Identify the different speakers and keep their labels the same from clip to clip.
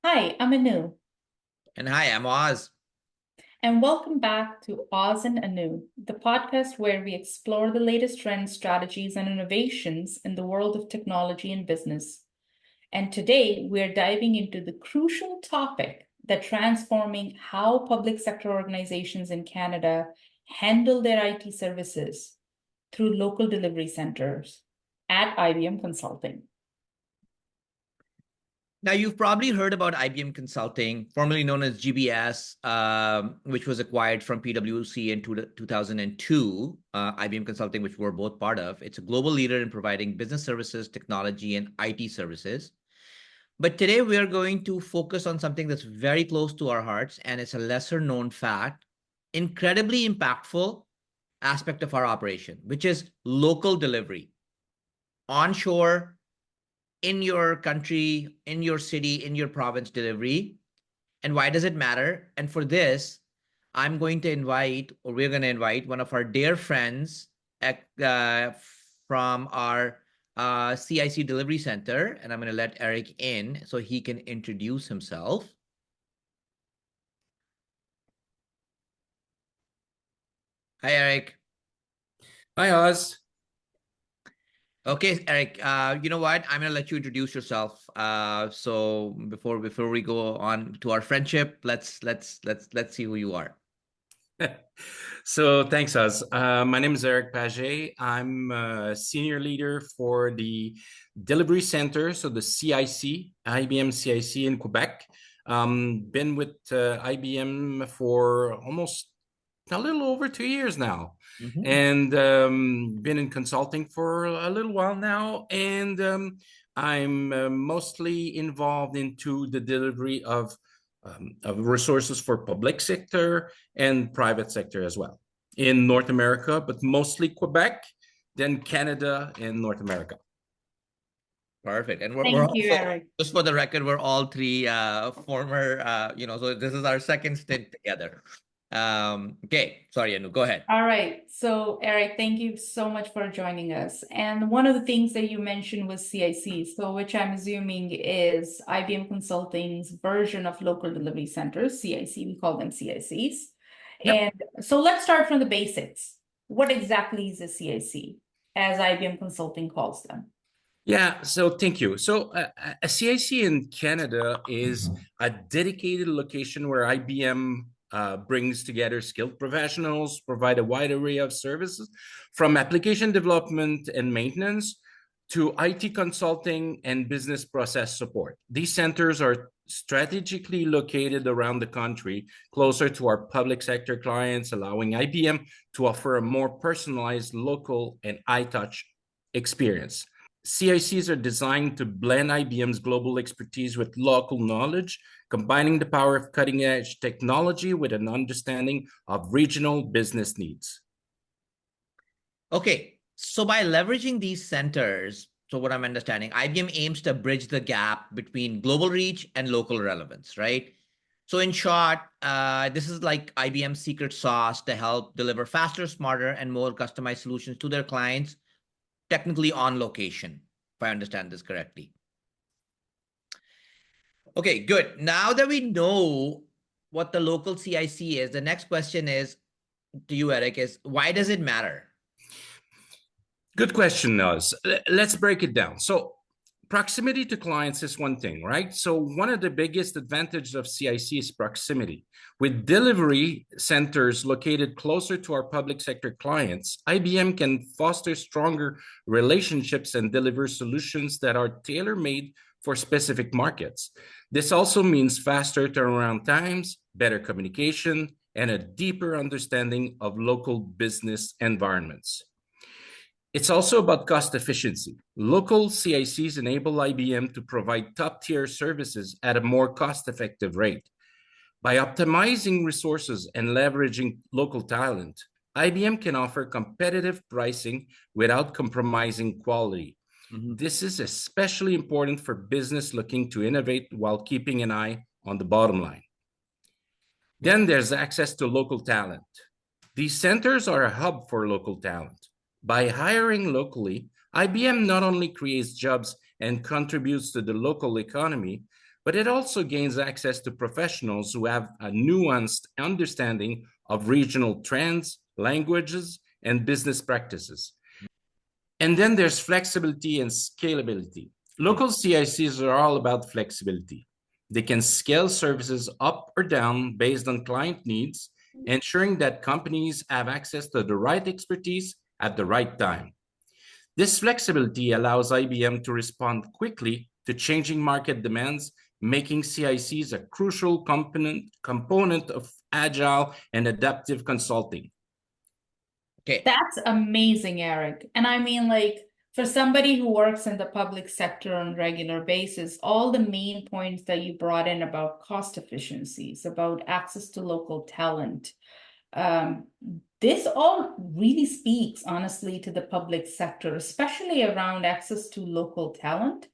Speaker 1: Hi, I'm Anu,
Speaker 2: And hi, I'm Oz.
Speaker 1: and welcome back to Oz and Anu, the podcast where we explore the latest trends, strategies, and innovations in the world of technology and business. And today we're diving into the crucial topic that transforming how public sector organizations in Canada handle their IT services through local delivery centers at IBM Consulting.
Speaker 2: Now, you've probably heard about IBM Consulting, formerly known as GBS, which was acquired from PwC in 2002. IBM Consulting, which we're both part of. It's a global leader in providing business services, technology, and IT services. But today we are going to focus on something that's very close to our hearts, and it's a lesser known fact, incredibly impactful aspect of our operation, which is local delivery, onshore, in your country, in your city, in your province delivery. And why does it matter? And for this, I'm going to invite, or we're going to invite one of our dear friends from our CIC delivery center. And I'm going to let Eric in so he can introduce himself. Hi, Eric.
Speaker 3: Hi, Oz.
Speaker 2: Okay, Eric. You know what? I'm gonna let you introduce yourself. So before we go on to our friendship, let's see who you are.
Speaker 3: So thanks, Oz. My name is Eric Paget. I'm a senior leader for the delivery center, so the CIC, IBM CIC in Quebec. Been with IBM for almost a little over 2 years now, and been in consulting for a little while now. And I'm mostly involved into the delivery of resources for public sector and private sector as well in North America, but mostly Quebec, then Canada and North America.
Speaker 2: Perfect. And we're
Speaker 1: Thank you,
Speaker 2: also,
Speaker 1: Eric.
Speaker 2: just for the record, we're all three former, so this is our second stint together. Okay, sorry, Anu, go ahead.
Speaker 1: All right. So, Eric, thank you so much for joining us. And one of the things that you mentioned was CIC, so which I'm assuming is IBM Consulting's version of local delivery centers, CIC, we call them CICs.
Speaker 3: Yep.
Speaker 1: And so let's start from the basics. What exactly is a CIC, as IBM Consulting calls them?
Speaker 3: Yeah, so thank you. So a CIC in Canada is a dedicated location where IBM brings together skilled professionals, provide a wide array of services from application development and maintenance to IT consulting and business process support. These centers are strategically located around the country, closer to our public sector clients, allowing IBM to offer a more personalized, local, and high-touch experience. CICs are designed to blend IBM's global expertise with local knowledge, combining the power of cutting-edge technology with an understanding of regional business needs.
Speaker 2: Okay, so by leveraging these centers, so what I'm understanding, IBM aims to bridge the gap between global reach and local relevance, right? So in short, this is like IBM's secret sauce to help deliver faster, smarter, and more customized solutions to their clients, technically on location, if I understand this correctly. Okay, good. Now that we know what the local CIC is, the next question is to you, Eric, is why does it matter?
Speaker 3: Good question, Oz. Let's break it down. So proximity to clients is one thing, right? So one of the biggest advantages of CIC is proximity. With delivery centers located closer to our public sector clients, IBM can foster stronger relationships and deliver solutions that are tailor-made for specific markets. This also means faster turnaround times, better communication, and a deeper understanding of local business environments. It's also about cost efficiency. Local CICs enable IBM to provide top-tier services at a more cost-effective rate. By optimizing resources and leveraging local talent, IBM can offer competitive pricing without compromising quality. This is especially important for business looking to innovate while keeping an eye on the bottom line. Then there's access to local talent. These centers are a hub for local talent. By hiring locally, IBM not only creates jobs and contributes to the local economy, but it also gains access to professionals who have a nuanced understanding of regional trends, languages, and business practices. And then there's flexibility and scalability. Local CICs are all about flexibility. They can scale services up or down based on client needs, ensuring that companies have access to the right expertise at the right time. This flexibility allows IBM to respond quickly to changing market demands, making CICs a crucial component of agile and adaptive consulting.
Speaker 2: Okay.
Speaker 1: That's amazing, Eric. And I mean, like, for somebody who works in the public sector on a regular basis, all the main points that you brought in about cost efficiencies, about access to local talent, this all really speaks, honestly, to the public sector, especially around access to local talent.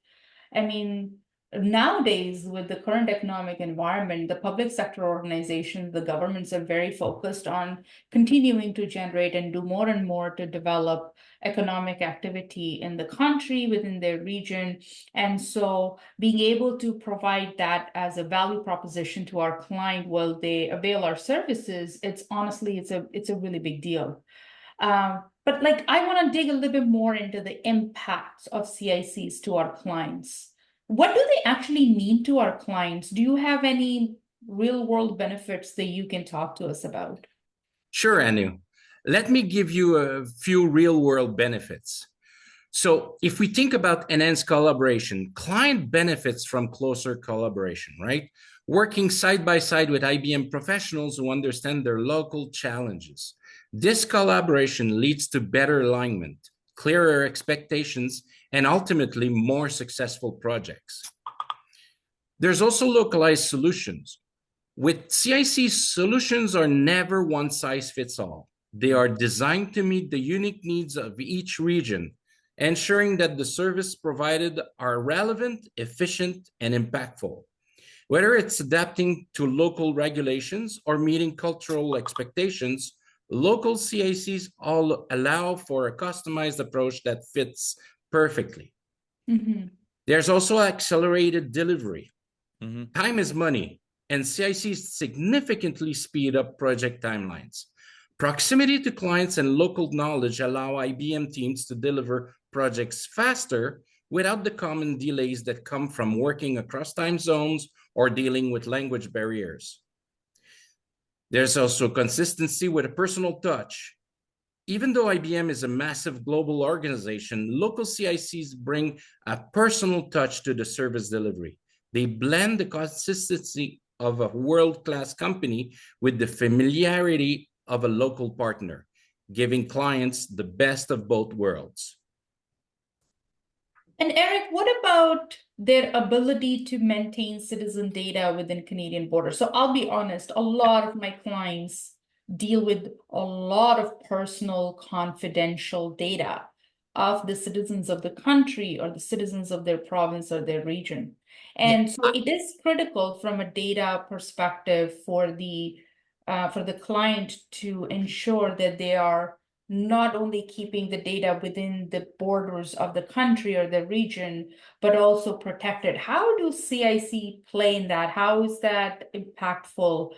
Speaker 1: I mean, nowadays, with the current economic environment, the public sector organizations, the governments are very focused on continuing to generate and do more and more to develop economic activity in the country, within their region. And so being able to provide that as a value proposition to our client while they avail our services, it's honestly, it's a really big deal. But like, I want to dig a little bit more into the impacts of CICs to our clients. What do they actually mean to our clients? Do you have any real world benefits that you can talk to us about?
Speaker 3: Sure, Anu. Let me give you a few real world benefits. So if we think about enhanced collaboration, client benefits from closer collaboration, right? Working side by side with IBM professionals who understand their local challenges. This collaboration leads to better alignment, clearer expectations, and ultimately more successful projects. There's also localized solutions. With CIC, solutions are never one size fits all. They are designed to meet the unique needs of each region, ensuring that the service provided are relevant, efficient, and impactful. Whether it's adapting to local regulations or meeting cultural expectations, local CICs all allow for a customized approach that fits perfectly.
Speaker 1: Mm-hmm.
Speaker 3: There's also accelerated delivery.
Speaker 2: Mm-hmm.
Speaker 3: Time is money, and CICs significantly speed up project timelines. Proximity to clients and local knowledge allow IBM teams to deliver projects faster without the common delays that come from working across time zones or dealing with language barriers. There's also consistency with a personal touch. Even though IBM is a massive global organization, local CICs bring a personal touch to the service delivery. They blend the consistency of a world-class company with the familiarity of a local partner, giving clients the best of both worlds.
Speaker 1: And Eric, what about their ability to maintain citizen data within Canadian borders? So I'll be honest, a lot of my clients deal with a lot of personal confidential data of the citizens of the country or the citizens of their province or their region. And so it is critical from a data perspective for the client to ensure that they are not only keeping the data within the borders of the country or the region, but also protected. How do CIC play in that? How is that impactful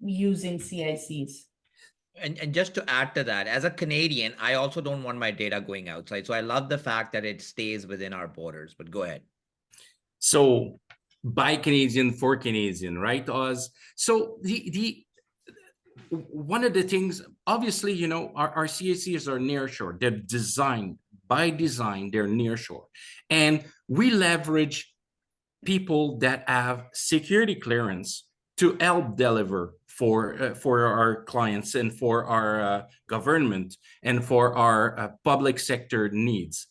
Speaker 1: using CICs?
Speaker 2: And just to add to that, as a Canadian, I also don't want my data going outside. So I love the fact that it stays within our borders, but go ahead.
Speaker 3: So by Canadian for Canadian, right, Oz? So one of the things, obviously, you know, our CICs are nearshore. They're designed, by design, they're nearshore. And we leverage people that have security clearance to help deliver for our clients and for our government and for our public sector needs.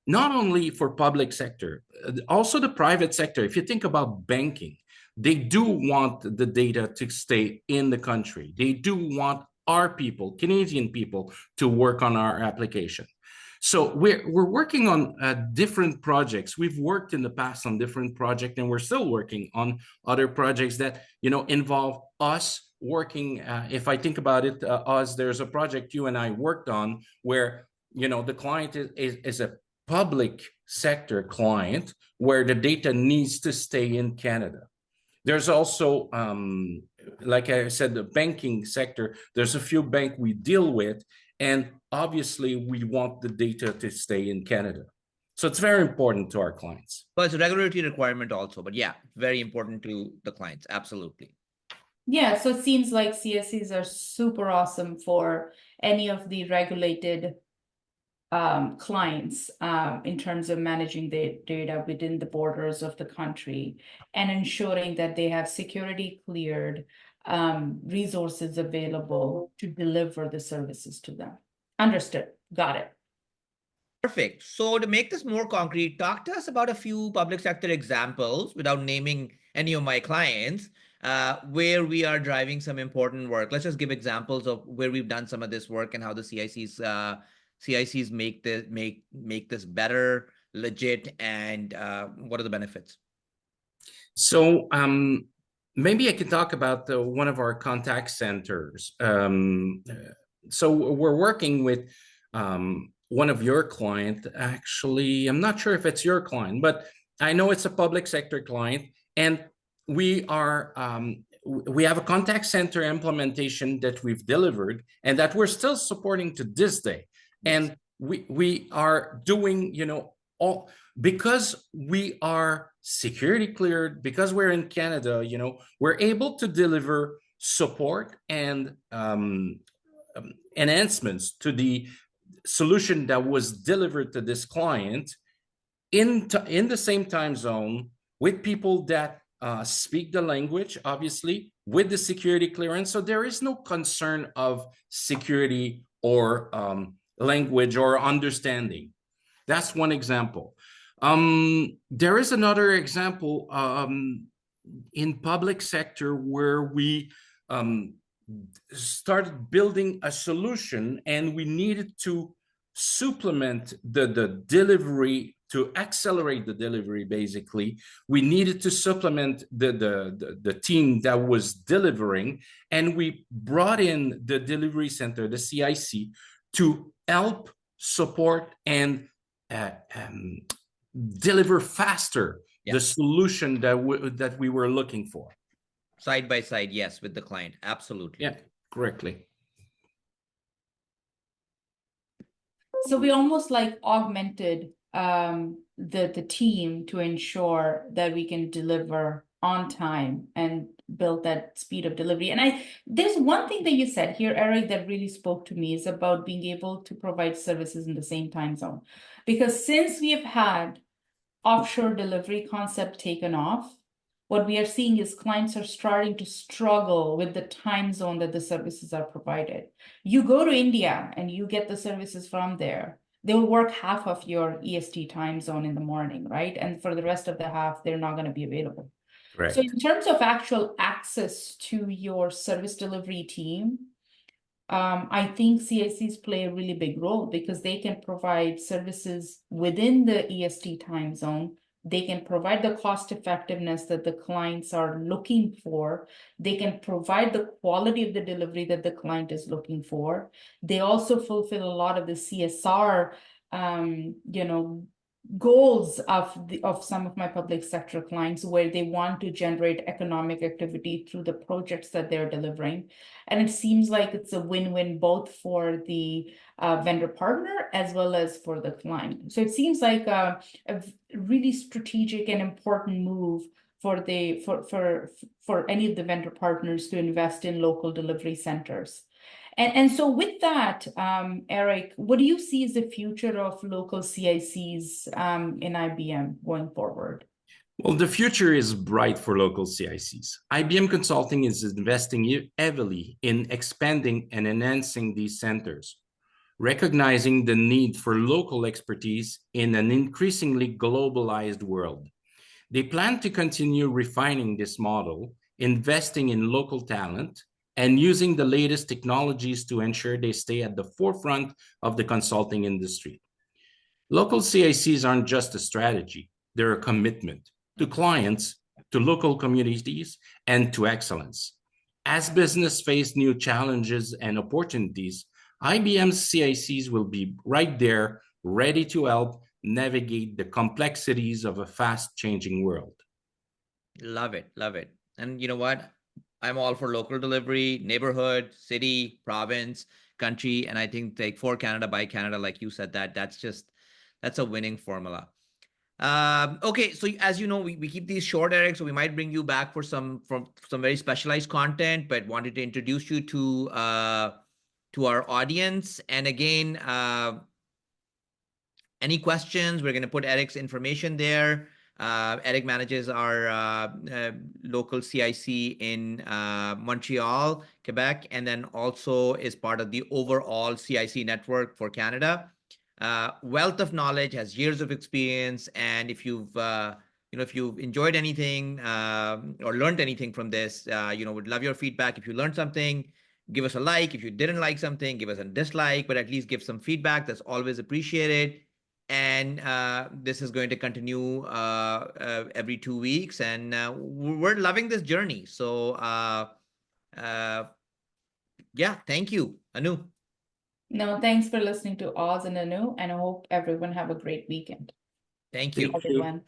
Speaker 3: Not only for public sector, also the private sector. If you think about banking, they do want the data to stay in the country. They do want our people, Canadian people, to work on our application. So we're working on different projects. We've worked in the past on different projects, and we're still working on other projects that, you know, involve us working. If I think about it, us, there's a project you and I worked on where, you know, the client is a public sector client where the data needs to stay in Canada. There's also, like I said, the banking sector, there's a few banks we deal with, and obviously we want the data to stay in Canada. So it's very important to our clients.
Speaker 2: But it's a regulatory requirement also, but yeah, very important to the clients, absolutely.
Speaker 1: Yeah, so it seems like CICs are super awesome for any of the regulated clients in terms of managing the data within the borders of the country and ensuring that they have security cleared resources available to deliver the services to them. Understood. Got it.
Speaker 2: Perfect. So to make this more concrete, talk to us about a few public sector examples without naming any of my clients, where we are driving some important work. Let's just give examples of where we've done some of this work and how the CICs make this better, legit, and what are the benefits?
Speaker 3: So maybe I could talk about one of our contact centers. So we're working with one of your client. Actually, I'm not sure if it's your client, but I know it's a public sector client, and we have a contact center implementation that we've delivered and that we're still supporting to this day. Yes. And we are doing, all because we are security cleared, because we're in Canada, we're able to deliver support and enhancements to the solution that was delivered to this client in the same time zone with people that speak the language, obviously, with the security clearance. So there is no concern of security or language or understanding. That's one example. There is another example in public sector where we started building a solution, and we needed to supplement the delivery to accelerate the delivery. Basically, we needed to supplement the team that was delivering, and we brought in the delivery center, the CIC, to help support and deliver faster the solution that we were looking for.
Speaker 2: Side by side, yes, with the client. Absolutely.
Speaker 3: Yeah, correctly.
Speaker 1: So we almost like augmented the team to ensure that we can deliver on time and build that speed of delivery. And there's one thing that you said here, Eric, that really spoke to me, is about being able to provide services in the same time zone. Because since we have had offshore delivery concept taken off, what we are seeing is clients are starting to struggle with the time zone that the services are provided. You go to India and you get the services from there. They'll work half of your EST time zone in the morning, right? And for the rest of the half, they're not going to be available. Right. So in terms of actual access to your service delivery team, I think CICs play a really big role because they can provide services within the EST time zone. They can provide the cost effectiveness that the clients are looking for. They can provide the quality of the delivery that the client is looking for. They also fulfill a lot of the CSR, goals of some of my public sector clients, where they want to generate economic activity through the projects that they're delivering. And it seems like it's a win-win both for the vendor partner as well as for the client. So it seems like a really strategic and important move for any of the vendor partners to invest in local delivery centers. And so with that, Eric, what do you see as the future of local CICs in IBM going forward?
Speaker 3: Well, the future is bright for local CICs. IBM Consulting is investing heavily in expanding and enhancing these centers, recognizing the need for local expertise in an increasingly globalized world. They plan to continue refining this model, investing in local talent, and using the latest technologies to ensure they stay at the forefront of the consulting industry. Local CICs aren't just a strategy, they're a commitment to clients, to local communities, and to excellence. As business face new challenges and opportunities, IBM's CICs will be right there, ready to help navigate the complexities of a fast-changing world.
Speaker 2: Love it. Love it. And you know what? I'm all for local delivery, neighborhood, city, province, country. And I think like for Canada, by Canada, like you said, that's a winning formula. Okay, so as you know, we keep these short, Eric, so we might bring you back for some very specialized content, but wanted to introduce you to our audience. And again, any questions, we're going to put Eric's information there. Eric manages our local CIC in Montreal, Quebec, and then also is part of the overall CIC network for Canada. Wealth of knowledge, has years of experience, and if you've if you've enjoyed anything or learned anything from this, would love your feedback. If you learned something, give us a like. If you didn't like something, give us a dislike, but at least give some feedback. That's always appreciated. And this is going to continue every 2 weeks, and we're loving this journey. So yeah, thank you, Anu.
Speaker 1: No, thanks for listening to Oz and Anu, and I hope everyone have a great weekend.
Speaker 2: Thank you.
Speaker 1: Everyone.